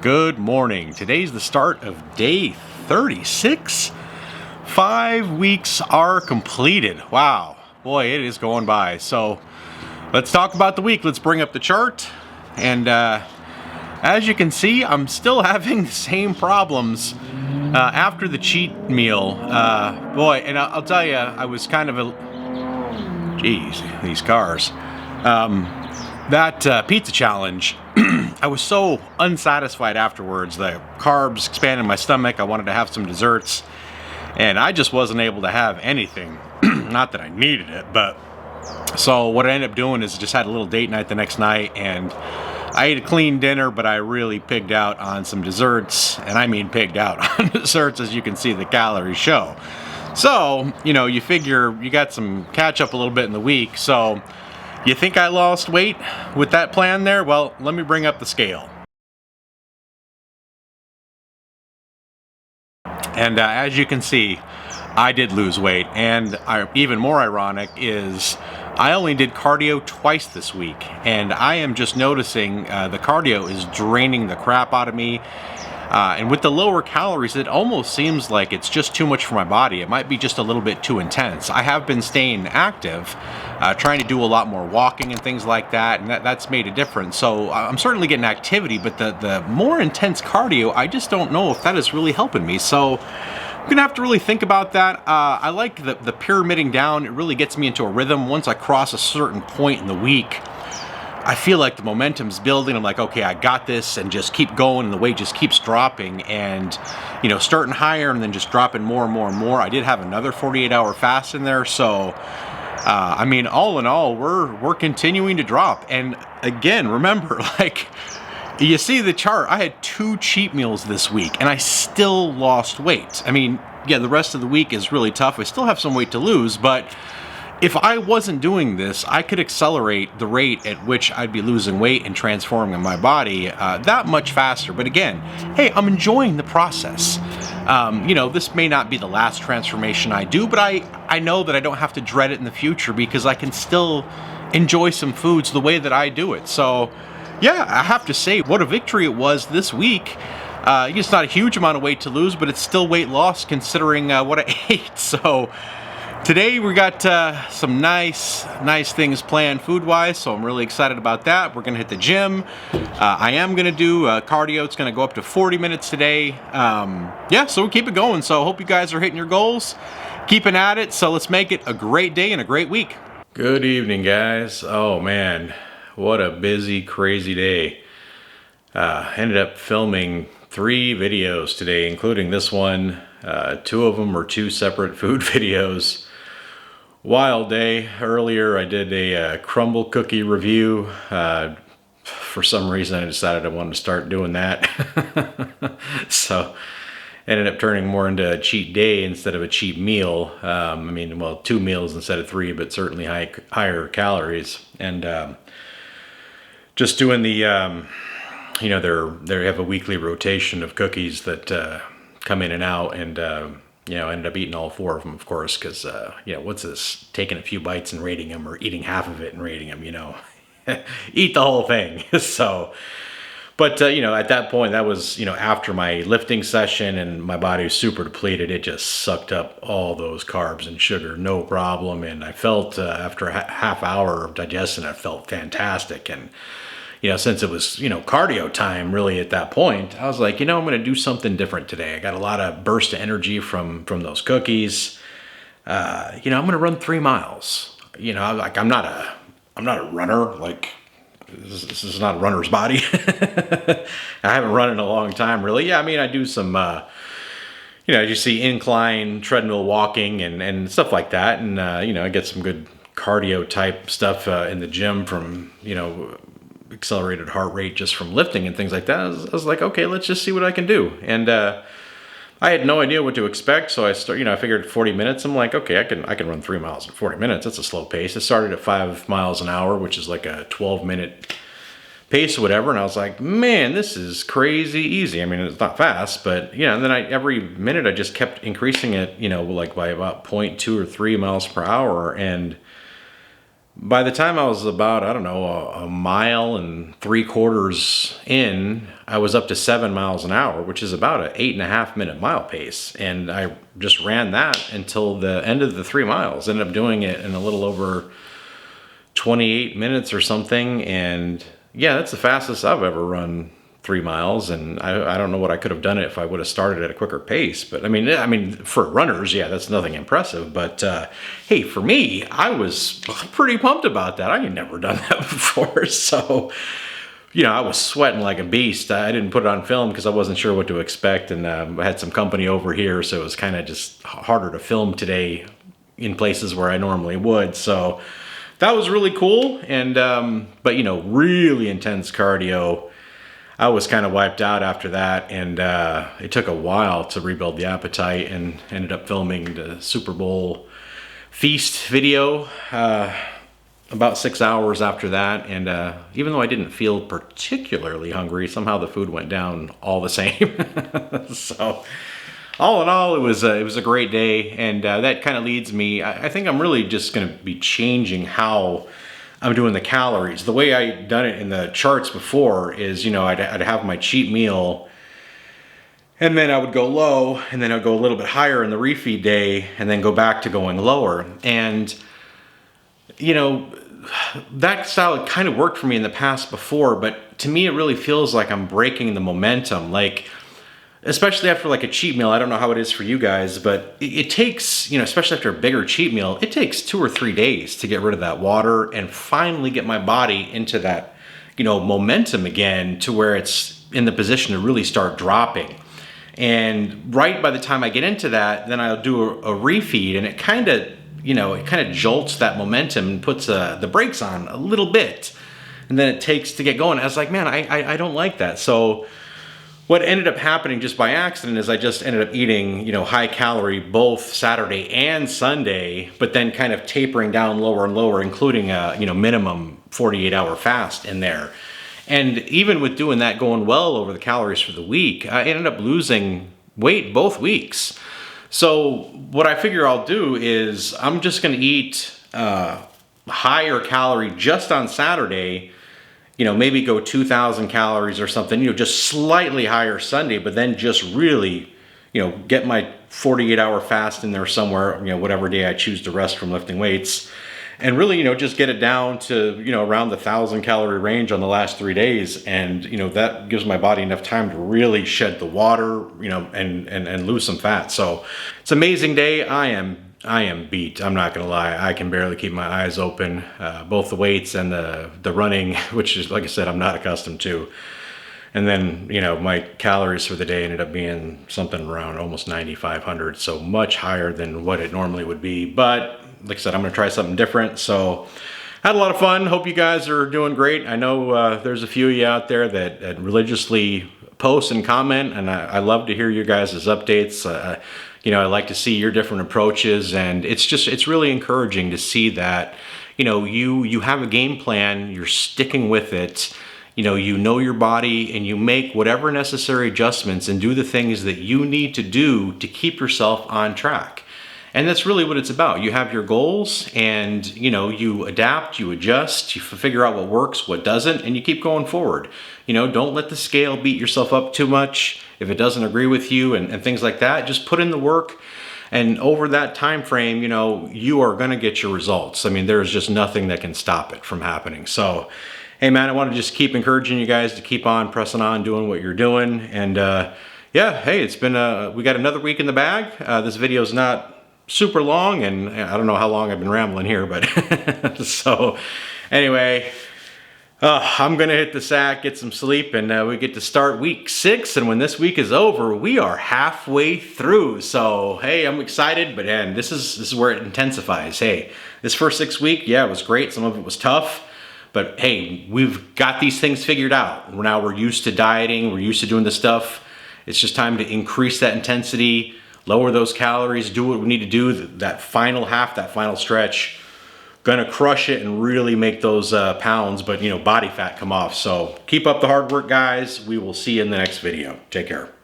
Good morning. Today's the start of day 36. 5 weeks are completed. Wow. Boy, it is going by. So let's talk about the week. Let's bring up the chart. And as you can see, I'm still having the same problems after the cheat meal. Boy, and I'll tell you, I was kind of geez, these cars. That pizza challenge, I was so unsatisfied afterwards. The carbs expanded my stomach. I wanted to have some desserts, and I just wasn't able to have anything. Not that I needed it, but so what I ended up doing is just had a little date night the next night, and I ate a clean dinner, but I really pigged out on some desserts, and I mean pigged out on desserts, as you can see the calories show. So, you figure you got some catch up a little bit in the week, so you think I lost weight with that plan there? Well, let me bring up the scale. And as you can see, I did lose weight. And even more ironic is I only did cardio twice this week. And I am just noticing the cardio is draining the crap out of me. And with the lower calories, it almost seems like it's just too much for my body. It might be just a little bit too intense. I have been staying active, trying to do a lot more walking and things like that, and that's made a difference. So I'm certainly getting activity, but the more intense cardio, I just don't know if that is really helping me. So I'm gonna have to really think about that. I like the pyramiding down. It really gets me into a rhythm. Once I cross a certain point in the week, I feel like the momentum's building. I'm like, okay, I got this, and just keep going, and the weight just keeps dropping, and starting higher and then just dropping more and more and more. I did have another 48-hour fast in there, so I mean, all in all, we're continuing to drop. And again, remember, like, you see the chart, I had 2 cheat meals this week, and I still lost weight. I mean, yeah, the rest of the week is really tough. I still have some weight to lose, but if I wasn't doing this, I could accelerate the rate at which I'd be losing weight and transforming my body that much faster. But again, hey, I'm enjoying the process. This may not be the last transformation I do, but I know that I don't have to dread it in the future because I can still enjoy some foods the way that I do it. So yeah, I have to say, what a victory it was this week. It's not a huge amount of weight to lose, but it's still weight loss considering what I ate. So today we got some nice things planned food-wise, so I'm really excited about that. We're gonna hit the gym. I am gonna do cardio. It's gonna go up to 40 minutes today. So we'll keep it going. So I hope you guys are hitting your goals, keeping at it. So let's make it a great day and a great week. Good evening, guys. Oh man, what a busy, crazy day. Ended up filming 3 videos today, including this one. 2 of them were 2 separate food videos. Wild day. Earlier I did a crumble cookie review. For some reason I decided I wanted to start doing that. So ended up turning more into a cheat day instead of a cheat meal. 2 meals instead of 3, but certainly higher calories. And just doing the they have a weekly rotation of cookies that come in and out, and ended up eating all 4 of them, of course, because, what's this, taking a few bites and rating them, or eating half of it and rating them, eat the whole thing. So, but, at that point, that was, after my lifting session, and my body was super depleted. It just sucked up all those carbs and sugar, no problem. And I felt, after a half hour of digestion, I felt fantastic. And since it was, cardio time really at that point, I was like, I'm going to do something different today. I got a lot of burst of energy from those cookies. I'm going to run 3 miles. I'm not a runner. Like, this is not a runner's body. I haven't run in a long time, really. Yeah, I do some, you see incline, treadmill walking and stuff like that. And, I get some good cardio type stuff in the gym from, accelerated heart rate just from lifting and things like that. I was like, okay, let's just see what I can do. And I had no idea what to expect, so I figured 40 minutes. I'm like, okay, I can run 3 miles in 40 minutes. That's a slow pace. It started at 5 miles an hour, which is like a 12-minute pace or whatever. And I was like, man, this is crazy easy. It's not fast, but and then every minute I just kept increasing it, like by about 0.2 or 3 miles per hour. And By the time I was about, I don't know, a mile and 3/4 in, I was up to 7 miles an hour, which is about an 8.5 minute mile pace. And I just ran that until the end of the 3 miles. Ended up doing it in a little over 28 minutes or something. And yeah, that's the fastest I've ever run 3 miles. And I don't know what I could have done it if I would have started at a quicker pace. But I mean, for runners, yeah, that's nothing impressive. But hey, for me, I was pretty pumped about that. I had never done that before. So, you know, I was sweating like a beast. I didn't put it on film because I wasn't sure what to expect. And I had some company over here, so it was kind of just harder to film today in places where I normally would. So that was really cool. And, but, you know, really intense cardio. I was kind of wiped out after that, and it took a while to rebuild the appetite, and ended up filming the Super Bowl feast video about 6 hours after that. And even though I didn't feel particularly hungry, somehow the food went down all the same. So all in all, it was a great day, and that kind of leads me. I think I'm really just going to be changing how I'm doing the calories. The way I done it in the charts before is, you know, I'd have my cheat meal, and then I would go low, and then I'd go a little bit higher in the refeed day, and then go back to going lower. And, you know, that style kind of worked for me in the past before, but to me it really feels like I'm breaking the momentum. Like, especially after like a cheat meal, I don't know how it is for you guys, but it takes, you know, especially after a bigger cheat meal, it takes 2 or 3 days to get rid of that water and finally get my body into that, you know, momentum again, to where it's in the position to really start dropping. And right by the time I get into that, then I'll do a refeed, and it kind of, you know, it kind of jolts that momentum and puts the brakes on a little bit, and then it takes to get going. I was like, man, I don't like that. So what ended up happening just by accident is I just ended up eating, you know, high calorie both Saturday and Sunday, but then kind of tapering down lower and lower, including a, you know, minimum 48-hour fast in there. And even with doing that, going well over the calories for the week, I ended up losing weight both weeks. So what I figure I'll do is I'm just going to eat higher calorie just on Saturday, you know, maybe go 2,000 calories or something, you know, just slightly higher Sunday, but then just really, you know, get my 48-hour fast in there somewhere, you know, whatever day I choose to rest from lifting weights, and really, you know, just get it down to, you know, around the 1,000 calorie range on the last 3 days. And, you know, that gives my body enough time to really shed the water, you know, and lose some fat. So it's an amazing day. I am beat. I'm not gonna lie. I can barely keep my eyes open. Both the weights and the running, which is, like I said, I'm not accustomed to. And then, you know, my calories for the day ended up being something around almost 9,500, so much higher than what it normally would be. But like I said, I'm gonna try something different. So had a lot of fun. Hope you guys are doing great. I know there's a few of you out there that religiously post and comment, and I love to hear your guys' updates. You know, I like to see your different approaches, and it's really encouraging to see that, you know, you have a game plan, you're sticking with it, you know your body, and you make whatever necessary adjustments and do the things that you need to do to keep yourself on track. And that's really what it's about. You have your goals, and, you know, you adapt, you adjust, you figure out what works, what doesn't, and you keep going forward. You know, don't let the scale beat yourself up too much if it doesn't agree with you, and things like that. Just put in the work, and over that time frame, you know, you are gonna get your results. I mean, there's just nothing that can stop it from happening. So, hey man, I want to just keep encouraging you guys to keep on pressing on, doing what you're doing. And yeah, hey, it's been we got another week in the bag. This video is not super long, and I don't know how long I've been rambling here, but so anyway, I'm gonna hit the sack, get some sleep, and we get to start week 6. And when this week is over, we are halfway through. So hey, I'm excited, but man, this is where it intensifies. Hey, this first 6 week, yeah, it was great. Some of it was tough, but hey, we've got these things figured out. Now we're used to dieting, we're used to doing this stuff. It's just time to increase that intensity, lower those calories, do what we need to do. That final half, that final stretch, gonna crush it and really make those pounds, but, you know, body fat come off. So keep up the hard work, guys. We will see you in the next video. Take care.